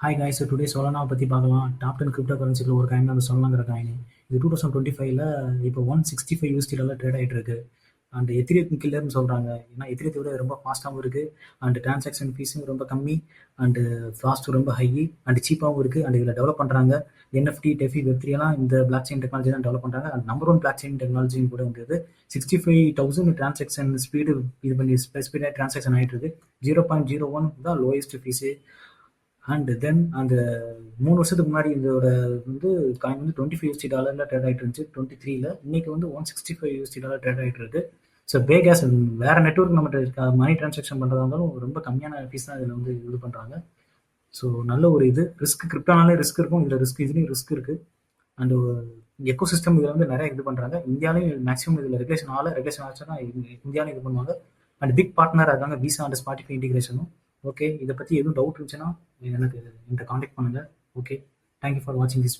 Hi guys, today Solana பத்தி பார்க்கலாம். Top 10 crypto கரன்சில ஒரு காயின் அந்த Solanaங்கிற காயின். இது 2025ல இப்போ $165 ட்ரேட் ஆயிட்டு இருக்கு. அண்ட் எத்திரியத்தின் கில்லர்னு சொல்றாங்க. ஏன்னா எத்திரியத்தை விட ரொம்ப ஃபாஸ்ட்டாகவும் இருக்கு. அண்ட் டிரான்சாக்ஷன் ஃபீஸும் ரொம்ப கம்மி. அண்ட் ஃபாஸ்ட்டும் ரொம்ப ஹை. அண்ட் சீப்பாகவும் இருக்கு. அண்ட் இதில் டெவலப் பண்றாங்க. NFT, டெஃபி, வெப்3 எல்லாம் இந்த பிளாக் செயின் டெக்னாலஜி தான் டெவலப் பண்றாங்க. அண்ட் நம்பர் 1 பிளாக் செயின் டெக்னாலஜின்னு கூட இருந்தது. 65,000 டிரான்சாக்ஷன் ஸ்பீடு இது பண்ணி ஸ்பீடாக டிரான்சாக்ஷன் ஆகிட்டு இருக்கு. 0.01 தான் லோயஸ்ட் ஃபீஸு. அண்ட் தென் அந்த 3 வருஷத்துக்கு முன்னாடி இதோட வந்து காயின் வந்து $25 ட்ரேட் ஆகிட்டு இருந்துச்சு 23ல. இன்னைக்கு வந்து $165 ட்ரேட் ஆகிட்டு இருக்கு. ஸோ பேகேஸ் வேற நெட்ஒர்க் நம்ம மணி டிரான்சாக்ஷன் பண்ணுறதா இருந்தாலும் ரொம்ப கம்மியான ஃபீஸ் தான் இதில் வந்து இது பண்ணுறாங்க. ஸோ நல்ல ஒரு இது ரிஸ்க், கிரிப்டானாலே ரிஸ்க் இருக்கும், இதில் இதுலேயும் ரிஸ்க் இருக்கு. அண்ட் எக்கோ சிஸ்டம் இதில் வந்து நிறைய இது பண்ணுறாங்க. இந்தியாவிலையும் மேக்ஸிமம் இதில் ரெகுலேஷன் ஆச்சுன்னா இந்தியாவிலும் இது பண்ணுவாங்க. அண்ட் பிக் பார்ட்னராக இருக்காங்க விசா அண்ட் ஸ்பாட்டிஃபை இன்டிகிரேஷனும். ஓகே, இதை பற்றி எதுவும் டவுட் இருந்துச்சுன்னா எனக்கு என்கிட்ட காண்டாக்ட் பண்ணுங்க. ஓகே, தேங்க்யூ ஃபார் வாட்சிங் திஸ்.